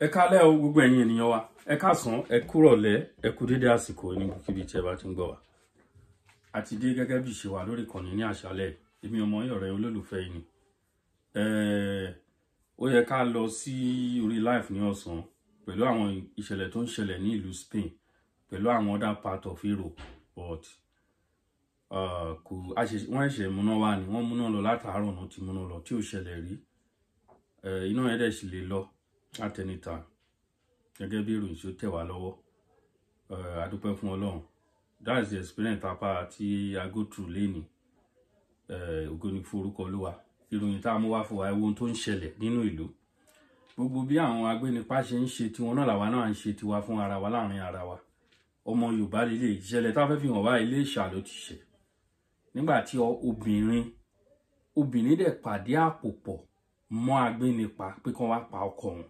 Ẹ kálẹ́ o gbogbo ẹ̀yin ènìyàn wa. Ẹ káàsán, ẹ kúrọ̀lẹ́, ẹ kú dédé àsìkò ní kíbi tí ẹ bá ti ń gbọ́ wa. Àti dé gẹ́gẹ́ bí ṣe wà lórí ìkànnì ní àṣálẹ́. Èmi ọmọ yín ọ̀rẹ́ olólùfẹ́ yín ni. Ó yẹ ká lọ sí orí live ní ọ̀sán pẹ̀lú àwọn ìṣẹ̀lẹ̀ tó ń ṣẹlẹ̀ ní ìlú Spain pẹ̀lú àwọn other part of Europe, but wọ́n ṣe múná wá ni wọ́n múná lọ látàárọ̀ náà ti múná lọ tí ò ṣẹlẹ̀ rí. Iná yẹn dẹ̀ sì lè lọ at any time gẹ́gẹ́ bí ìròyìn tí ó tẹ̀ wá lọ́wọ́. A dúpẹ́ fún Ọlọ́run. That is the experience tapa tí a go through lẹ́ni. Ògo ni fún orúkọ Olúwa. Ìròyìn tá a mú wá fún wa ohun tó ń ṣẹlẹ̀ nínú ìlú. Gbogbo bí àwọn agbénipa ṣe ń ṣe tiwọn náà làwa náà ń ṣe tiwa fún ara wa láàrin ara wa. Ọmọ Yorùbá lè ìṣẹ̀lẹ̀ tá a fẹ́ fi hàn wá ilé ìṣà ló ti ṣe. Nígbà tí obìnrin dẹ̀ pàdé àpòpọ̀ mọ́ agbénipa pé kán wá pa ọkọ wọn.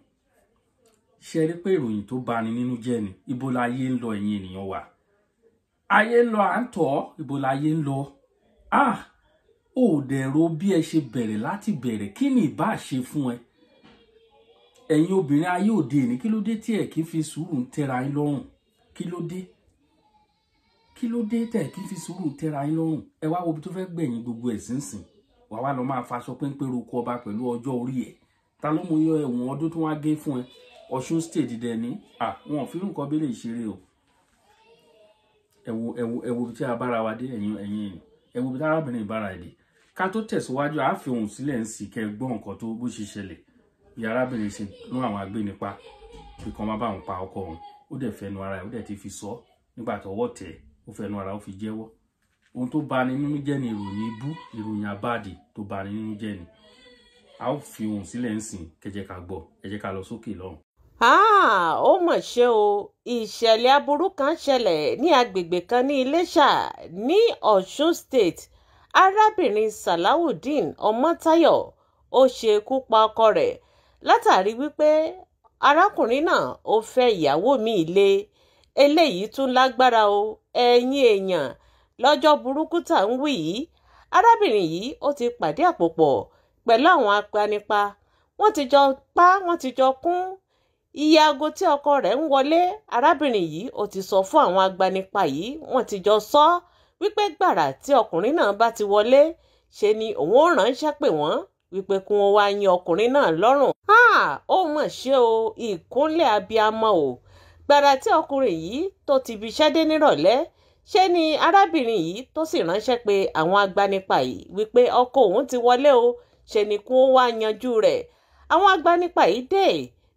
Ṣé rí pé ìròyìn tó bani nínú jẹ́ ni? Ibo láyé ń lọ ẹ̀yin ènìyàn wa? Ayé ń lọ à ń tọ́, ibo láyé ń lọ? Ó dẹ̀rọ bí ẹ ṣe bẹ̀rẹ̀ láti bẹ̀rẹ̀, kí ni ìbá ṣe fún ẹ? Ẹ̀yin obìnrin ayé òde ni, kí ló dé tí ẹ kì í fi sùúrù ń tẹ́ra yín lọ́rùn? Kí ló dé? Kí ló dé tẹ́ kì í fi sùúrù ń tẹ́ra yín lọ́rùn? Ẹ wá wo bí tó fẹ́ gbẹ̀yìn gbogbo ẹ̀ sínsìn. Wà wá lọ máa faṣọ péńpé roko ọba pẹ̀lú ọjọ́ orí ẹ̀. Ta ló mú yọ ẹ̀wọ̀n ọdún tó wá gé fún ẹ? Ọ̀ṣun state dẹ̀ ní wọn fi nǹkan bí lè ṣeré o. Ẹ wo bí tí a bára wa dé ẹ̀yin ẹ wo bí tí arábìnrin ìbára ẹ̀ dé. Ká tó tẹ̀síwájú a fi ohùn sílẹ̀ ń sì kẹ́ gbọ́ nǹkan tó bó ṣe ṣẹlẹ̀ bí arábìnrin ṣe rán àwọn agbénipa pé kán má bá wọn pa ọkọ wọn. Ó dẹ̀ fẹnu ara ẹ̀ ó dẹ̀ ti fi sọ nígbà tọ́wọ́ tẹ̀ ó fẹnu ara ó fi jẹ́wọ́. Ohun tó bani nínú jẹ́ ni ìròyìn ibú, ìròyìn àbáàdì tó bani nínú jẹ́ ni. A ó fi ohùn sílẹ̀ ń sìn kẹ́jẹ́ ká gbọ́, ẹ jẹ́ ká lọ sókè lọ́hùn. Ó mọ̀ ṣe o, ìṣẹ̀lẹ̀ aburú kan ṣẹlẹ̀ ní agbègbè kan ní Iléṣà ní Ọ̀ṣun State. Arábìnrin Salawudeen Ọmọ́táyọ̀ ó ṣekú pa ọkọ rẹ̀ látàrí wípé arákùnrin náà ó fẹ́ ìyàwó míì lé. Eléyìí tún lágbára o, ẹ̀yin èèyàn, lọ́jọ́ burúkú tá ń wí yìí, arábìnrin yìí ó ti pàdé àpòpọ̀ pẹ̀lú àwọn agbanipa. Wọ́n ti jọ pa, wọ́n ti jọ kún. Iye aago tí ọkọ rẹ̀ ń wọlé, arábìnrin yìí ó ti sọ fún àwọn agbanipa yìí, wọ́n ti jọ sọ wípé gbàrà tí ọkùnrin náà bá ti wọlé, ṣe ni òun ó ránṣẹ́ pè wọ́n wípé kí wọ́n wá yin ọkùnrin náà lọ́rùn. Ó mọ̀ ṣe o, ìkúnlẹ̀ abiyamọ o. Gbàrà tí ọkùnrin yìí tó ti fi iṣẹ́ dé nírọ̀lẹ́, ṣe ni arábìnrin yìí tó sì ránṣẹ́ pé àwọn agbanipa yìí wípé ọkọ òun ti wọlé o, ṣe ni kí wọ́n wá yanjú rẹ̀. Àwọn agbanipa yìí dé.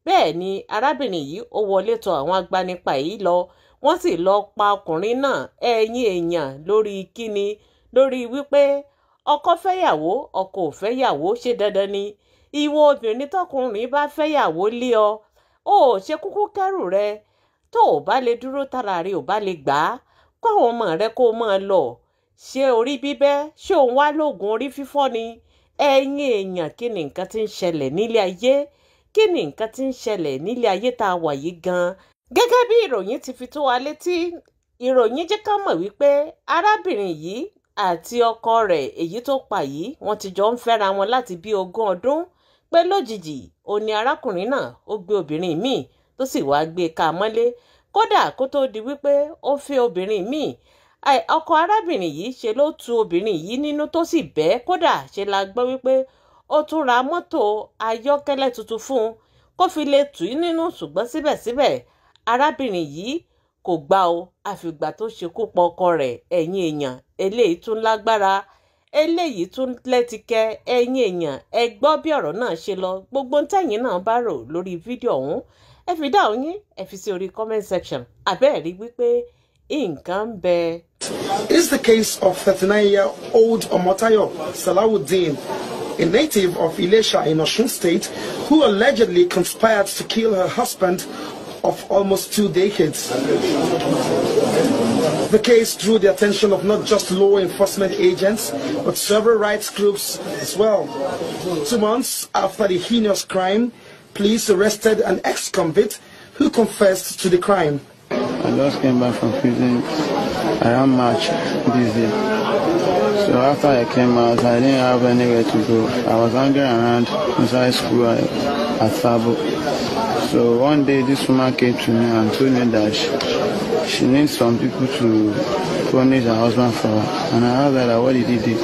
Bẹ́ẹ̀ ni arábìnrin yìí ó wọlé tọ̀ àwọn agbanipa yìí lọ. Wọ́n sì lọ pa ọkùnrin náà, ẹ̀yin èèyàn, lórí kíni? Lórí wípé ọkọ fẹ́yàwó, ọkọ ò fẹ́yàwó, ṣe dandan ni. Ìwọ obìnrin tọkùnrin bá fẹ́yàwó lé ọ, ó ṣe kúkú kẹ́rù rẹ. Tó o bá lè dúró tára rẹ ò bá lè gbà á, kó àwọn ọmọ rẹ kó máa lọ. Ṣé orí bíbẹ́? Ṣé òun wá lóògùn orí fífọ́ ni? Ẹ̀yin èèyàn, kí ni nǹkan tí ń ṣẹlẹ̀ nílé ayé? Kí ni nǹkan tí ń ṣẹlẹ̀ nílé ayé tá a wà yìí gan-an? Gẹ́gẹ́ bí ìròyìn ti fi tó wa létí, ìròyìn jẹ́ ká mọ̀ wípé arábìnrin yìí àti ọkọ rẹ̀ èyí tó pa yìí, wọ́n ti jọ ń fẹ́ra wọn láti bí 20 ọdún. Pé lójijì ó ní arákùnrin náà ó gbé obìnrin míì tó sì wá gbé ká mọ́lé. Kódà kó tó di wípé ó fẹ́ obìnrin míì, ọkọ arábìnrin yìí ṣe ló tu obìnrin yìí nínú tó sì bẹ́. Kódà ṣe la gbọ́ wípé ó tún ra mọ́tò ayọ́kẹ́lẹ́ tuntun fún un kó fi lè tù í nínú, ṣùgbọ́n síbẹ̀síbẹ̀ arábìnrin yìí kò gbà o àfìgbà tó ṣekú pa ọkọ rẹ̀. Ẹ̀yin èèyàn, eléyìí tún lágbára, eléyìí tún lẹ́tìkẹ́. Ẹ̀yin èèyàn, ẹ gbọ́ bí ọ̀rọ̀ náà ṣe lọ. Gbogbo ntẹ́yìn náà bá rò lórí fídíò ọ̀hún, ẹ fi dáhùn yín, ẹ fi sí orí comment section. Àbẹ́ẹ̀rí wípé nǹkan ń bẹ. This is the case of 39-year-old Ọmọ́táyọ̀ Salawudeen, a native of Ilesha in Osun State, who allegedly conspired to kill her husband of almost 2 decades. The case drew the attention of not just law enforcement agents, but several rights groups as well. 2 months after the heinous crime, police arrested an ex-convict who confessed to the crime. I just came back from prison around March this year. So after I came out, I didn't have anywhere to go. I was hanging around inside school at Sabo. So one day this woman came to me and told me that she needs some people to furnish her husband for her. And I asked her, what did he do?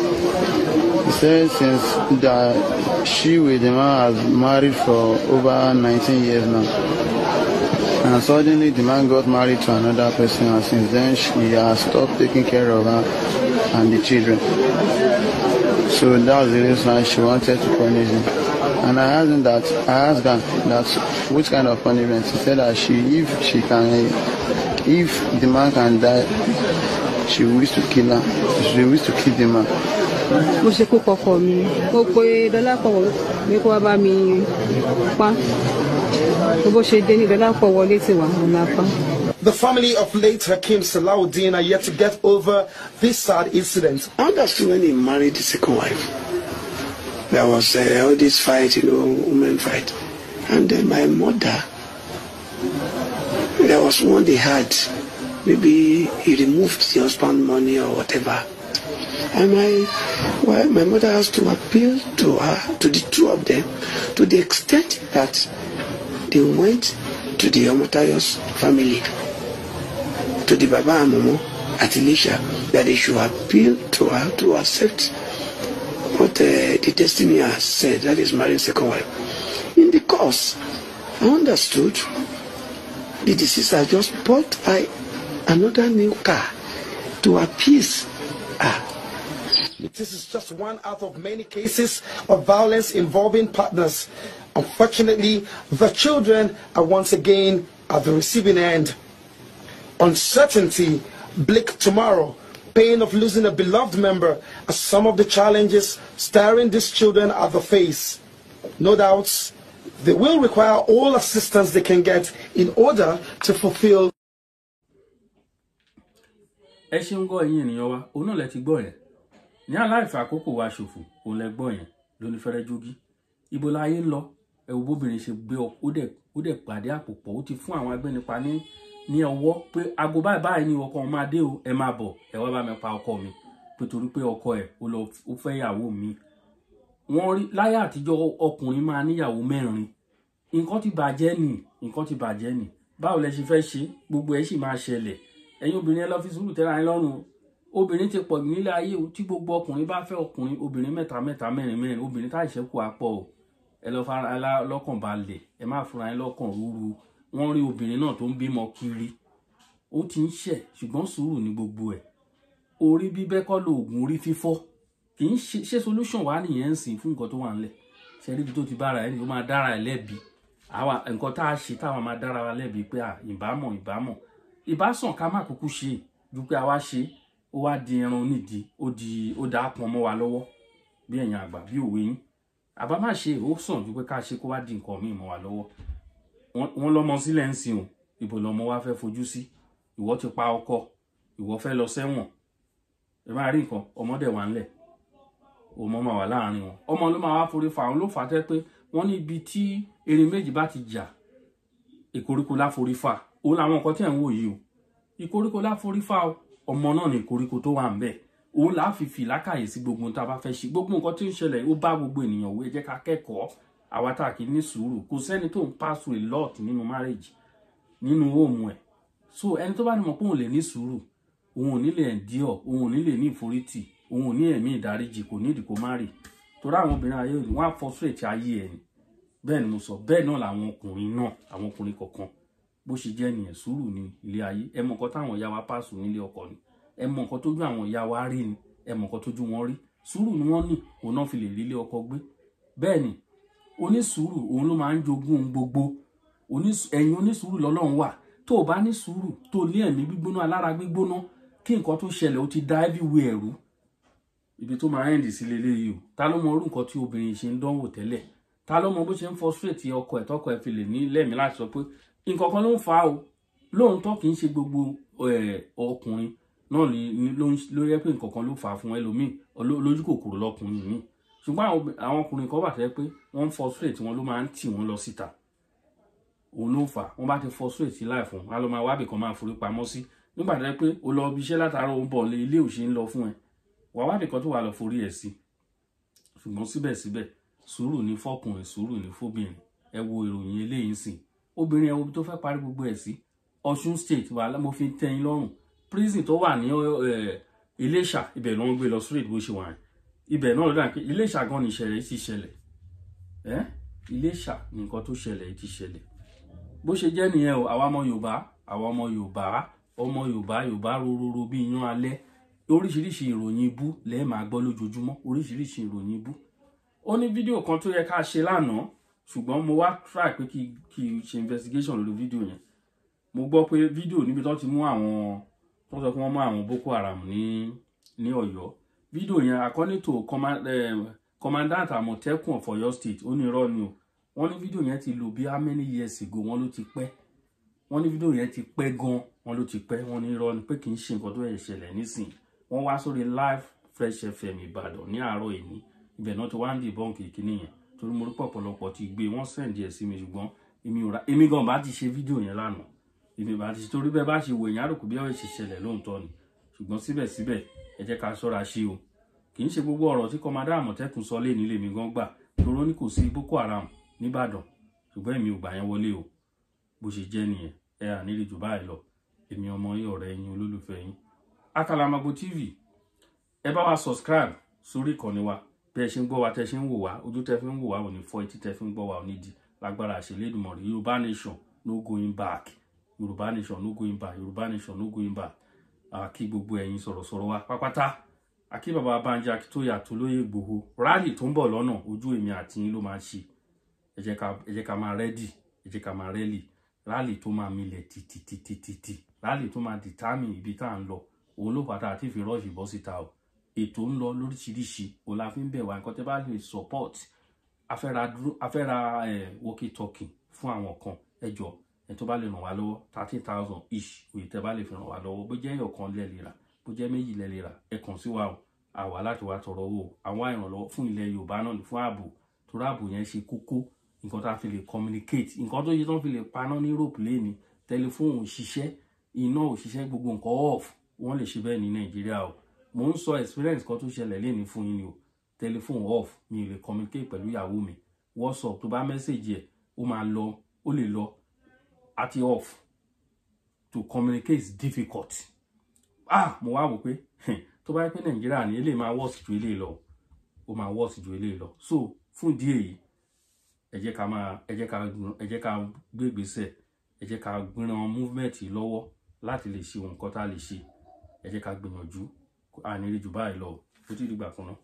He said since that she with the man has married for over 19 years now. And suddenly the man got married to another person, and since then she has stopped taking care of her and the children. So that was the reason she wanted to punish him. And I asked her that which kind of punishment. She said that if the man can die, she wished to kill her. She wished to kill the man. The family of late Hakim Salahuddin are yet to get over this sad incident. I understood when he married the second wife, there was all this fight, women fight. And then my mother, there was one they had, maybe he removed the husband money or whatever. And my mother has to appeal to her, to the two of them, to the extent that they went to the Omotayo's family, to the Baba and Momo at Elisha, that they should appeal to her to accept what the destiny has said, that is marrying second wife. In the course, I understood the deceased had just bought another new car to appease her. This is just one out of many cases of violence involving partners. Unfortunately, the children are once again at the receiving end. Uncertainty, bleak tomorrow, pain of losing a beloved member are some of the challenges staring these children at the face. No doubts, they will require all assistance they can get in order to fulfill. Ẹ ṣeun gbọ́ ẹ̀yin ènìyàn wa, òun náà lẹ ti gbọ́ yẹn. Ní aláìfẹ́ àkókò wa ṣòfò, òun lẹ gbọ́ yẹn lóní fẹ́rẹ́ jogi. Ibo láyé ń lọ, ẹ wo bóbìnrin ṣe gbé ó dẹ̀ pàdé àpòpọ̀, ó ti fún àwọn agbẹnipa ní ọwọ́ pé aago báyìí ni ọkọ máa dé o, ẹ máa bọ̀, ẹ wá bá mi pa ọkọ mi. Pé torí pé ọkọ ẹ̀ ó fẹ́ ìyàwó mi. Wọ́n rí láyé àtijọ́ ọkùnrin máa níyàwó mẹ́rin. Nǹkan ti bàjẹ́ ni. Báwo lẹ ṣe fẹ́ ṣe? Gbogbo ẹ̀ sì máa ṣẹlẹ̀. Ẹ̀yin obìnrin ẹ lọ fi sùúrù tẹ́ra yín lọ́rùn o. Obìnrin ti pọ̀ jù nílé ayé o, tí gbogbo ọkùnrin bá fẹ́ ọkùnrin, obìnrin mẹ́ta mẹ́rin, obìnrin tá ìṣẹ́kù àpọ̀ o. Ẹ lọ fara lọ́kàn balẹ̀, ẹ má fura yín lọ́kàn rúru. Wọ́n rí obìnrin náà tó ń bímọ kiri. Ó ti ń ṣẹ̀, ṣùgbọ́n sùúrù ní gbogbo ẹ̀. Orí bíbẹ́ kọ́ lóògùn orí fífọ́. Kì í ṣe solution wà nìyẹn ń sìn fún nǹkan tó wà ńlẹ̀. Ṣé rí ibi tó ti bára ẹ̀ ni ó máa dára ẹ̀ lẹ́bi. Àwa nǹkan tá a ṣe táwa máa dára wa lẹ́bi pé ìbámọ̀. Ìbásàn ká má kúkú ṣe ju pé àwa ṣe ó wá di ẹran onídìí ó dá pọn mọ́ wa lọ́wọ́ bí ẹ̀yin àgbà bí òwe yín. Àbá má ṣe ó sàn ju pé ká ṣe kó wá di nǹkan míì mọ́ wa lọ́wọ́. Wọ́n lọ́mọ sílẹ̀ ń sìn o, ibo lọ́mọ wa fẹ́ fojú sí. Ìwọ ti pa ọkọ, ìwọ fẹ́ lọ sẹ́wọ̀n. Ẹ máa rí nǹkan, ọmọdé wà ńlẹ̀. Ọmọ máa wà láàrin wọn. Ọmọ ló máa wá forí fa, òun ló fà tẹ́ pé wọ́n ní ibi tí erin méjì bá ti jà, ìkoríko láforí fa. Òun làwọn nǹkan tí ẹ̀ ń wò yìí o. Ìkoríko láforí fa o. Ọmọ náà ni ìkoríko tó wà ńbẹ̀. Òun là fi fìlàkàyè sí gbogbo ohun tá bá fẹ́ ṣe. Gbogbo nǹkan tí ń ṣẹlẹ̀ ó bá gbogbo ènìyàn wí, ẹ jẹ́ ká kẹ́kọ̀ọ́. Àwa tá kì í ní sùúrù. Kò sẹ́ni tó ń pass through a lot nínú marriage, nínú home ẹ̀. So ẹni tó bá ní mọ̀ pé òun lè ní sùúrù, òun ò ní lè endure, òun ò ní lè ní ìforítì, òun ò ní ẹ̀mí ìdáríjì, kò ní ìdí kó má rì. Torí àwọn obìnrin ayé òní wọ́n á frustrate ayé ẹ̀ ni. Bẹ́ẹ̀ ni mo sọ, bẹ́ẹ̀ náà làwọn ọkùnrin náà, àwọn ọkùnrin kọ̀ọ̀kan. Bó ṣe jẹ́ nìyẹn, sùúrù ní ilé ayé. Ẹ mọ̀ nǹkan táwọn ìyá wa pass nílé ọkọ ni. Ẹ mọ̀ nǹkan tójú àwọn ìyá wa rí ni. Ẹ mọ̀ nǹkan tójú wọn rí. Sùúrù ni wọ́n ní, òun náà fi lè rí ilé ọkọ gbé. Bẹ́ẹ̀ ni, onísùúrù òun ló máa ń jogún gbogbo. Ẹ̀yin onísùúrù lọ́lọ́run wà. Tó o bá ní sùúrù, tó ní ẹ̀mí gbígbóná, alára gbígbóná, kí nǹkan tó ṣẹlẹ̀ ó ti dá everywhere rú. Ibi tó máa end sí leléyìí o. Ta ló mọ irú nǹkan tí obìnrin ṣe ń dánwò tẹ́lẹ̀? Ta ló mọ bó ṣe ń frustrate ọkọ ẹ̀ tọ́kọ ẹ̀ fi lè ní lẹ́mìí láti sọ pé nǹkan kan ló ń fa o. Lóòótọ́ kì í ṣe gbogbo ọkùnrin náà ló yẹ pé nǹkan kan ló fà á fún ẹlòmíì, lójú kòkòrò lọkùnrin míì. Ṣùgbọ́n àwọn ọkùnrin kan wà tẹ́ pé wọ́n ń frustrate wọn ló máa ń tì wọ́n lọ síta. Òun ló fà, wọ́n bá ti frustrate life wọn, wọ́n lọ máa wábì kan máa forí pamọ́ sí. Nígbà tó yẹ pé o lọ ibi iṣẹ́ látàárọ̀ ó ń bọ̀ ilé òṣè ń lọ fún ẹ. Wà wábì kan tó wà lọ forí ẹ̀ sí. Ṣùgbọ́n síbẹ̀síbẹ̀, sùúrù ní fọ́kùnrin, sùúrù ní fóbìnrin. Ẹ wo ìròyìn eléyìí sìn. obìnrin ẹ̀wọ̀n tó fẹ́ parí gbogbo ẹ̀ sí Ọ̀ṣun state wà mo fi tẹ́yìn lọ́rùn prison tó wà ní Iléṣà ibẹ̀ ló ń gbé lọ straight bó ṣe wà ibẹ̀ náà ló dà pé Iléṣà gan ni ìṣẹ̀lẹ̀ ti ṣẹlẹ̀ Iléṣà ni nǹkan tó ṣẹlẹ̀ ti ṣẹlẹ̀ bó ṣe jẹ́ nìyẹn o àwa ọmọ Yorùbá rororo bí iyán alẹ́ oríṣiríṣi ìròyìn ibú lẹ́ẹ̀ máa gbọ́ lójoojúmọ́ oríṣiríṣi ìròyìn ibú ó ní fídíò kan tó yẹ ká ṣe lánàá ṣùgbọ́n mo wá try pé kí ṣe investigation lórí fídíò yẹn mo gbọ́ pé fídíò níbi tó ti mú àwọn tó sọ pé wọ́n mú àwọn Boko Haram ní Ọ̀yọ́ fídíò yẹn according to commandant Àmọ̀tẹ́kùn of Ọ̀yọ́ state ó ní irọ́ ni o wọ́n ní fídíò yẹn ti lò bí how many years ago wọ́n ló ti pẹ́ wọ́n ní fídíò yẹn ti pẹ́ gan wọ́n ló ti pẹ́ wọ́n ní irọ́ ni pé kì í ṣe nǹkan tó yẹ ṣẹlẹ̀ nísìnyí wọ́n wá sórí live Fresh FM Ìbàdàn ní àárọ̀ èní ibẹ̀ náà ti wá ń dìbọn kìkìní yẹn torí mo rí pọ̀pọ̀lọpọ̀ ti gbé wọ́n sẹ̀ǹdì ẹ̀ sí mi ṣùgbọ́n èmi gan bá ti ṣe fídíò yẹn lánàá èmi bá ti ṣe torí bẹ́ẹ̀ bá ṣe wò èèyàn àròkù bí ọ̀rẹ́ ṣe ṣẹlẹ̀ lóòótọ́ ni ṣùgbọ́n síbẹ̀síbẹ̀ ẹ jẹ́ ká ṣọ́ra ṣe o kì í ṣe gbogbo ọ̀rọ̀ tí kọmọdé Àmọ̀tẹ́kùn sọ lé nílé mi gan gbà toró ní kò sí Boko Haram nìbàdàn ṣùgbọ́n èmi ò gbà yẹn wọlé o bó ṣe jẹ́ nìyẹn ẹ à nílé jù báyìí lọ èmi ọmọ yín ọ̀rẹ́ yín olólùfẹ́ yín Akalamago TV ẹ bá wa subscribe sórí ìkànnì wa bí ẹ ṣe ń gbọ́ wa tẹ́ ṣe ń wò wá ojú tẹ́ fi ń wò wá ò ní fọ́ etí tẹ́ fi ń gbọ́ wa ò ní di lágbára àṣẹlédùmọ̀rẹ́ Yorùbá nation no going back Yorùbá nation no going back Yorùbá nation no going back kí gbogbo ẹ̀yin sọ̀rọ̀sọ̀rọ̀ wa pápátá akí bàbá Bánjí Akíntóyè Àtolóyè Ìgbòho rálì tó ń bọ̀ lọ́nà ojú èmi àti yín ló máa ṣe ẹ jẹ́ ká máa rẹ́dì ẹ jẹ́ ká máa rẹ́lì rálì tó máa milẹ̀ títí rálì tó máa dìtámì ibi tá à ń lọ òun ló pàtàkì àti fi rọ́ọ̀ṣì bọ́ síta o ètò ń lọ lóríṣiríṣi òun la fi ń bẹ̀ wá nǹkan tẹ́ bá lè support afẹ́ra walkie talkie fún àwọn kan ẹjọ́ ẹ tó bá lè ràn wá lọ́wọ́ 30,000 each òye tẹ́ bá lè fi ràn wá lọ́wọ́ bó jẹ́ ẹyọ kan lẹ́lera bó jẹ́ méjì lẹ́lera ẹ kàn sí wa o àwa láti wá tọrọ owó àwọn ìrànlọ́wọ́ fún ilẹ̀ Yorùbá náà ní fún ààbò torí ààbò yẹn ṣe kókó nǹkan tá a fi lè communicate nǹkan tó yẹ tán fi lè paná ní Europe lẹ́ni tẹlifóònù òṣìṣẹ́ iná òṣìṣẹ́ gbogbo nǹkan off wọ́n lè ṣe bẹ́ẹ̀ ní Nàìjíríà o mo ń sọ experience kan tó ṣẹlẹ̀ lẹ́ni fún yín ni o tẹlifóònù off mi ò lè communicate pẹ̀lú ìyàwó mi WhatsApp tó bá message ẹ̀ ó lè lọ àti off to communicate is difficult mo wá wò pé tó bá yẹ pé Nàìjíríà ní eléyìí máa worse ju eléyìí lọ ó máa worse ju eléyìí lọ so fún ìdí èyí ẹ jẹ́ ká gbé ìgbésẹ̀ ẹ jẹ́ ká gbìran movement lọ́wọ́ láti lè ṣe nǹkan tá a lè ṣe ẹ jẹ́ ká gbìyànjú àníri jù báyìí lọ ó ti dìgbà kan náà.